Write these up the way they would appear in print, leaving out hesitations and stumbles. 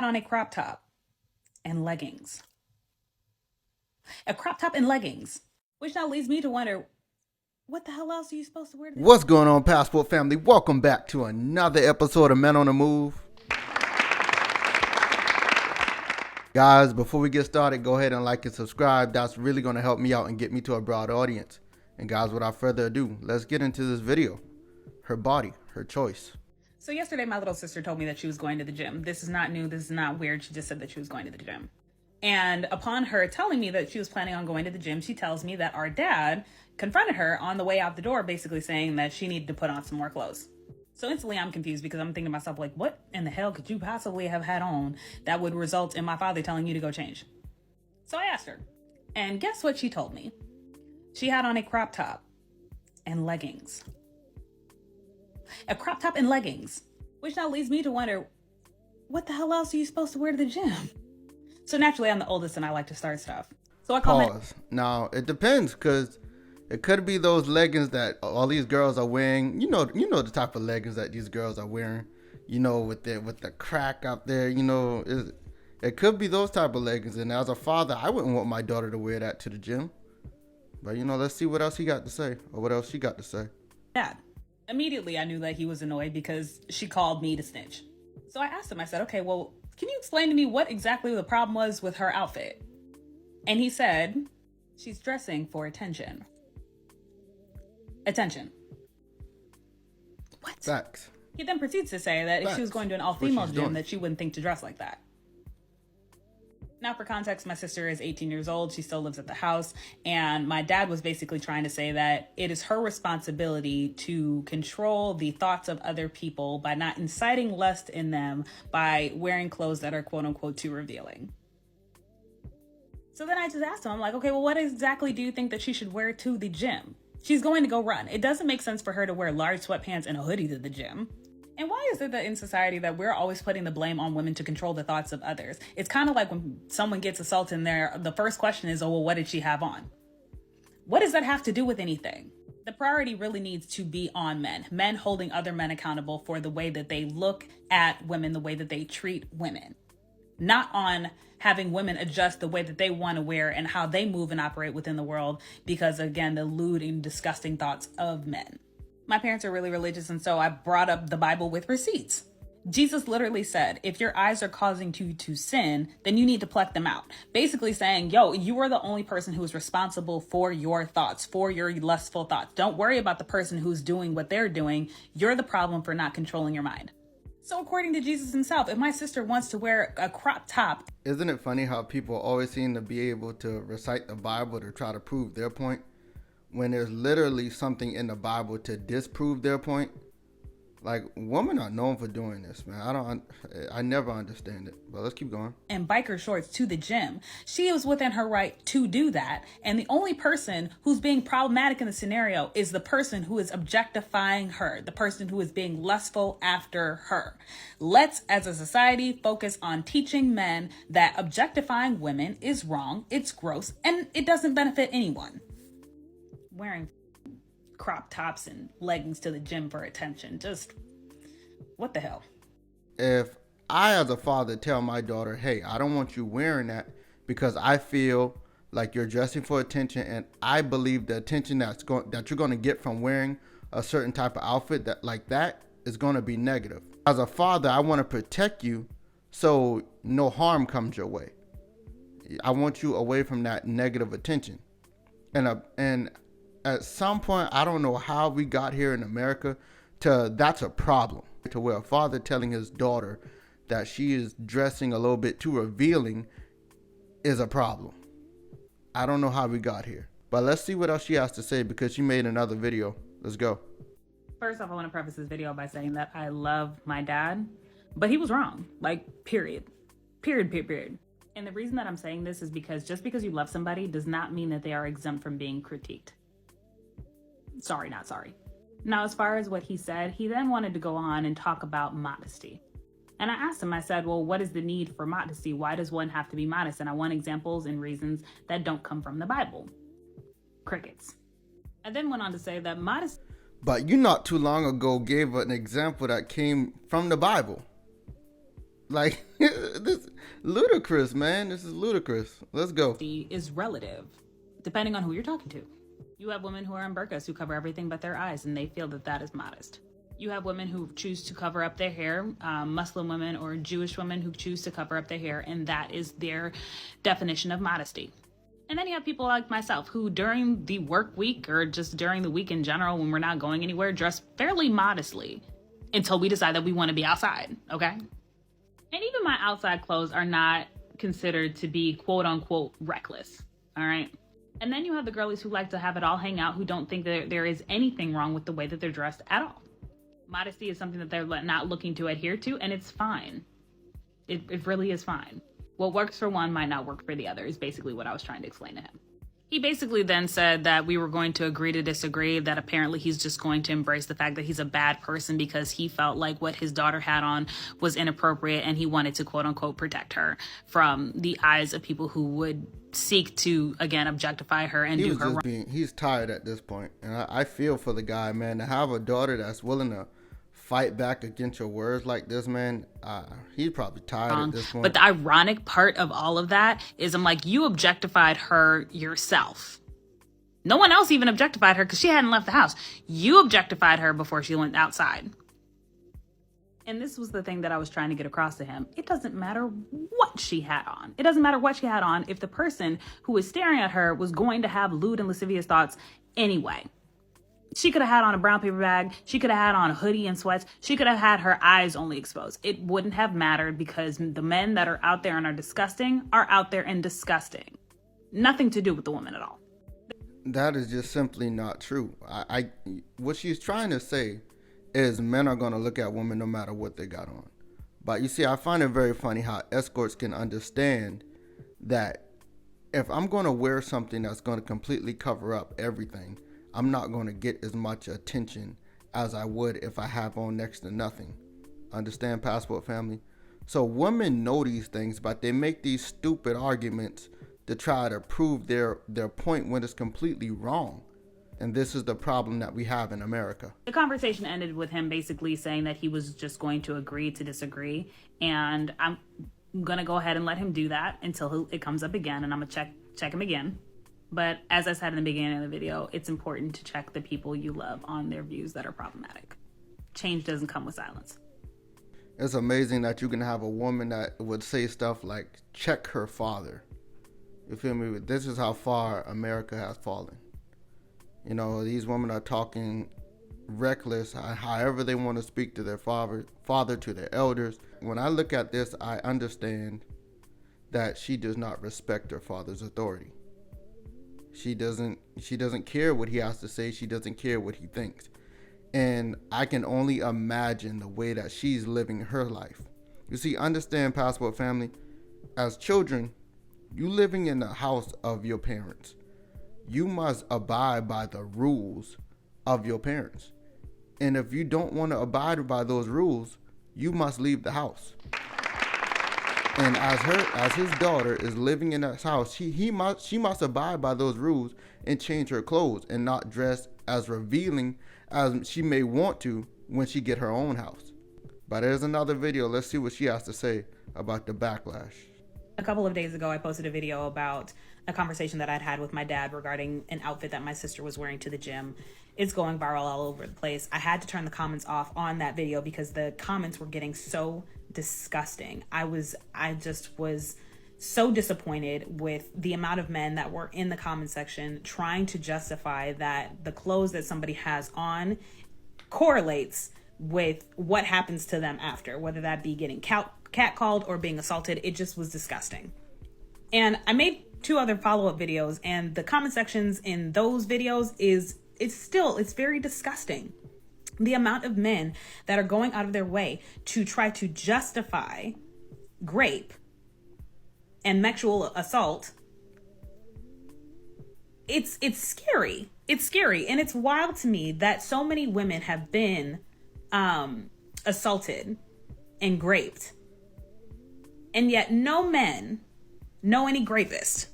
On a crop top and leggings. A crop top and leggings. Which now leads me to wonder, what the hell else are you supposed to wear to the What's going on, Passport family? Welcome back to another episode of Men on the Move. Guys, before we get started, go ahead and like and subscribe. That's really going to help me out and get me to a broad audience. And guys, without further ado, let's get into this video. Her body, her choice. So yesterday my little sister told me that she was going to the gym. This is not new. This is not weird. She just said that she was going to the gym. And upon her telling me that she was planning on going to the gym, she tells me that our dad confronted her on the way out the door, basically saying that she needed to put on some more clothes. So instantly I'm confused because I'm thinking to myself, like, what in the hell could you possibly have had on that would result in my father telling you to go change? So I asked her, and guess what she told me? She had on a crop top and leggings. A crop top and leggings, which now leads me to wonder, what the hell else are you supposed to wear to the gym? So naturally, I'm the oldest and I like to start stuff. So I call Pause. Now, it depends, because it could be those leggings that all these girls are wearing. You know the type of leggings that these girls are wearing. You know, with the crack out there. You know, it could be those type of leggings. And as a father, I wouldn't want my daughter to wear that to the gym. But let's see what else he got to say, or what else she got to say. Dad. Immediately, I knew that he was annoyed because she called me to snitch. So I asked him, I said, okay, well, can you explain to me what exactly the problem was with her outfit? And he said, she's dressing for attention. Attention. What? Facts. He then proceeds to say that if she was going to an all-female gym, that she wouldn't think to dress like that. Now, for context, my sister is 18 years old. She still lives at the house. And my dad was basically trying to say that it is her responsibility to control the thoughts of other people by not inciting lust in them by wearing clothes that are quote unquote too revealing. So then I just asked him, I'm like, okay, well, what exactly do you think that she should wear to the gym? She's going to go run. It doesn't make sense for her to wear large sweatpants and a hoodie to the gym. And why is it that in society that we're always putting the blame on women to control the thoughts of others? It's kind of like when someone gets assaulted the first question is, oh, well, what did she have on? What does that have to do with anything? The priority really needs to be on men holding other men accountable for the way that they look at women, the way that they treat women, not on having women adjust the way that they want to wear and how they move and operate within the world because, again, the lewd and disgusting thoughts of men. My parents are really religious, and so I brought up the Bible with receipts. Jesus literally said, if your eyes are causing you to sin, then you need to pluck them out. Basically saying, yo, you are the only person who is responsible for your thoughts, for your lustful thoughts. Don't worry about the person who's doing what they're doing. You're the problem for not controlling your mind. So according to Jesus himself, if my sister wants to wear a crop top. Isn't it funny how people always seem to be able to recite the Bible to try to prove their point, when there's literally something in the Bible to disprove their point? Like, women are known for doing this, man. I never understand it. But let's keep going. And biker shorts to the gym. She is within her right to do that. And the only person who's being problematic in the scenario is the person who is objectifying her, the person who is being lustful after her. Let's, as a society, focus on teaching men that objectifying women is wrong, it's gross, and it doesn't benefit anyone. Wearing crop tops and leggings to the gym for attention. Just, what the hell? If I, as a father, tell my daughter, hey, I don't want you wearing that because I feel like you're dressing for attention, and I believe the attention that you're going to get from wearing a certain type of outfit that is going to be negative. As a father, I want to protect you so no harm comes your way. I want you away from that negative attention. And at some point, I don't know how we got here in America to that's a problem, to where a father telling his daughter that she is dressing a little bit too revealing is a problem. I don't know how we got here, but let's see what else she has to say, because she made another video. Let's go. First off, I want to preface this video by saying that I love my dad, but he was wrong. Like, period. And the reason that I'm saying this is because just because you love somebody does not mean that they are exempt from being critiqued. Sorry, not sorry. Now, as far as what he said, he then wanted to go on and talk about modesty. And I asked him, I said, well, what is the need for modesty? Why does one have to be modest? And I want examples and reasons that don't come from the Bible. Crickets. I then went on to say that modesty. But you not too long ago gave an example that came from the Bible. Like, this ludicrous, man. This is ludicrous. Let's go. Is relative, depending on who you're talking to. You have women who are in burqas who cover everything but their eyes, and they feel that that is modest. You have women who choose to cover up their hair, Muslim women or Jewish women who choose to cover up their hair, and that is their definition of modesty. And then you have people like myself who during the work week or just during the week in general, when we're not going anywhere, dress fairly modestly until we decide that we want to be outside, okay? And even my outside clothes are not considered to be quote unquote reckless, all right? And then you have the girlies who like to have it all hang out, who don't think that there is anything wrong with the way that they're dressed at all. Modesty is something that they're not looking to adhere to, and it's fine. It really is fine. What works for one might not work for the other is basically what I was trying to explain to him. He basically then said that we were going to agree to disagree, that apparently he's just going to embrace the fact that he's a bad person because he felt like what his daughter had on was inappropriate and he wanted to quote unquote protect her from the eyes of people who would seek to, again, objectify her and do her wrong. He's tired at this point. And I feel for the guy, man, to have a daughter that's willing to fight back against your words like this, man. He's probably tired at this point. But the ironic part of all of that is I'm like, you objectified her yourself. No one else even objectified her because she hadn't left the house. You objectified her before she went outside. And this was the thing that I was trying to get across to him. It doesn't matter what she had on. It doesn't matter what she had on if the person who was staring at her was going to have lewd and lascivious thoughts anyway. She could have had on a brown paper bag. She could have had on a hoodie and sweats. She could have had her eyes only exposed. It wouldn't have mattered because the men that are out there and are disgusting are out there and disgusting. Nothing to do with the woman at all. That is just simply not true. What she's trying to say is men are going to look at women no matter what they got on. But you see, I find it very funny how escorts can understand that if I'm going to wear something that's going to completely cover up everything, I'm not going to get as much attention as I would if I have on next to nothing. Understand, Passport family? So women know these things, but they make these stupid arguments to try to prove their point when it's completely wrong. And this is the problem that we have in America. The conversation ended with him basically saying that he was just going to agree to disagree. And I'm going to go ahead and let him do that until it comes up again. And I'm going to check him again. But as I said in the beginning of the video, it's important to check the people you love on their views that are problematic. Change doesn't come with silence. It's amazing that you can have a woman that would say stuff like, check her father. You feel me? This is how far America has fallen. You know, these women are talking reckless, however they want to speak to their father, to their elders. When I look at this, I understand that she does not respect her father's authority. She doesn't care what he has to say. She doesn't care what he thinks. And I can only imagine the way that she's living her life. You see, understand, Passport family, as children, you living in the house of your parents, you must abide by the rules of your parents. And if you don't want to abide by those rules, you must leave the house. And as his daughter is living in that house, she must abide by those rules and change her clothes and not dress as revealing as she may want to when she get her own house. But there's another video. Let's see what she has to say about the backlash. A couple of days ago, I posted a video about a conversation that I'd had with my dad regarding an outfit that my sister was wearing to the gym. It's going viral all over the place. I had to turn the comments off on that video because the comments were getting so disgusting. I just was so disappointed with the amount of men that were in the comment section trying to justify that the clothes that somebody has on correlates with what happens to them after, whether that be getting catcalled or being assaulted. It just was disgusting. And I made 2 other follow-up videos, and the comment sections in those videos it's very disgusting. The amount of men that are going out of their way to try to justify rape and sexual assault, it's scary. It's scary. And it's wild to me that so many women have been assaulted and raped, and yet no men know any rapists.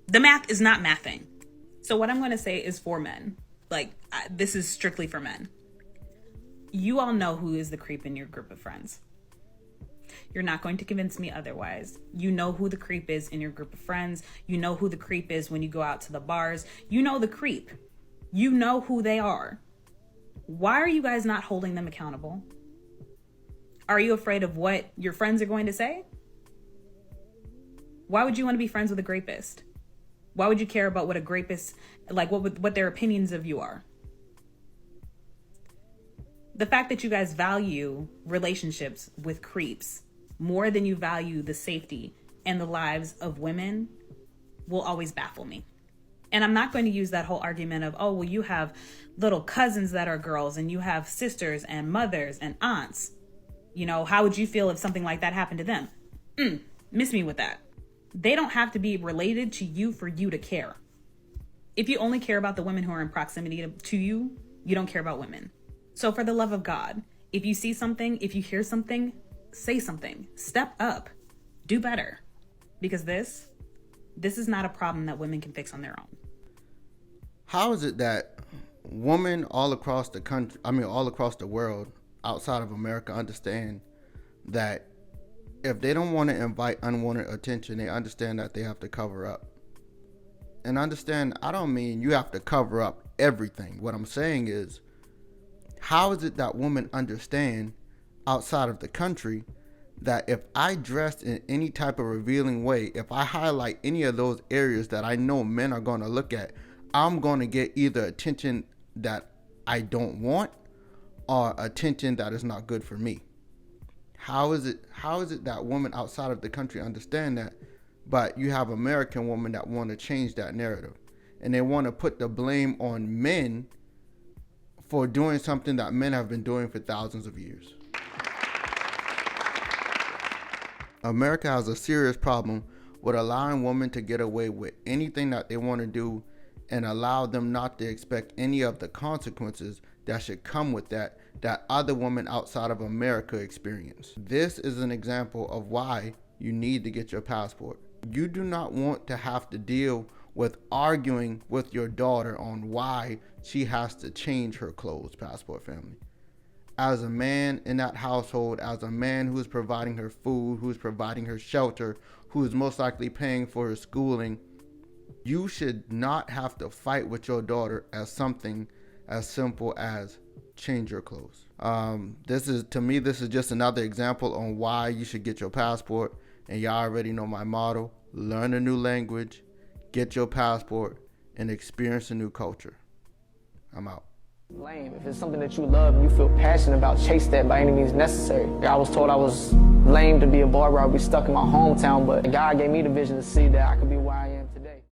The math is not mathing. So what I'm going to say is for men. This is strictly for men. You all know who is the creep in your group of friends. You're not going to convince me otherwise. You know who the creep is in your group of friends. You know who the creep is when you go out to the bars. You know the creep. You know who they are. Why are you guys not holding them accountable? Are you afraid of what your friends are going to say? Why would you want to be friends with a rapist? Why would you care about what a rapist, like what their opinions of you are? The fact that you guys value relationships with creeps more than you value the safety and the lives of women will always baffle me. And I'm not going to use that whole argument of, oh, well, you have little cousins that are girls and you have sisters and mothers and aunts. You know, how would you feel if something like that happened to them? Miss me with that. They don't have to be related to you for you to care. If you only care about the women who are in proximity to you, you don't care about women. So for the love of God, if you see something, if you hear something, say something. Step up. Do better. Because this is not a problem that women can fix on their own. How is it that women all across the country, all across the world, outside of America, understand that if they don't want to invite unwanted attention, they understand that they have to cover up? And understand, I don't mean you have to cover up everything. What I'm saying is, how is it that women understand outside of the country that if I dress in any type of revealing way, if I highlight any of those areas that I know men are going to look at, I'm going to get either attention that I don't want or attention that is not good for me? How is it that women outside of the country understand that, but you have American women that want to change that narrative, and they want to put the blame on men for doing something that men have been doing for thousands of years? America has a serious problem with allowing women to get away with anything that they want to do and allow them not to expect any of the consequences that should come with that other women outside of America experience. This is an example of why you need to get your passport. You do not want to have to deal with arguing with your daughter on why she has to change her clothes, Passport family. As a man in that household, as a man who is providing her food, who is providing her shelter, who is most likely paying for her schooling, you should not have to fight with your daughter as something as simple as change your clothes. This is just another example on why you should get your passport. And y'all already know my motto: learn a new language, get your passport, and experience a new culture. I'm out. Lame. If it's something that you love and you feel passionate about, chase that by any means necessary. I was told I was lame to be a barber. I'd be stuck in my hometown, but God gave me the vision to see that I could be where I am today.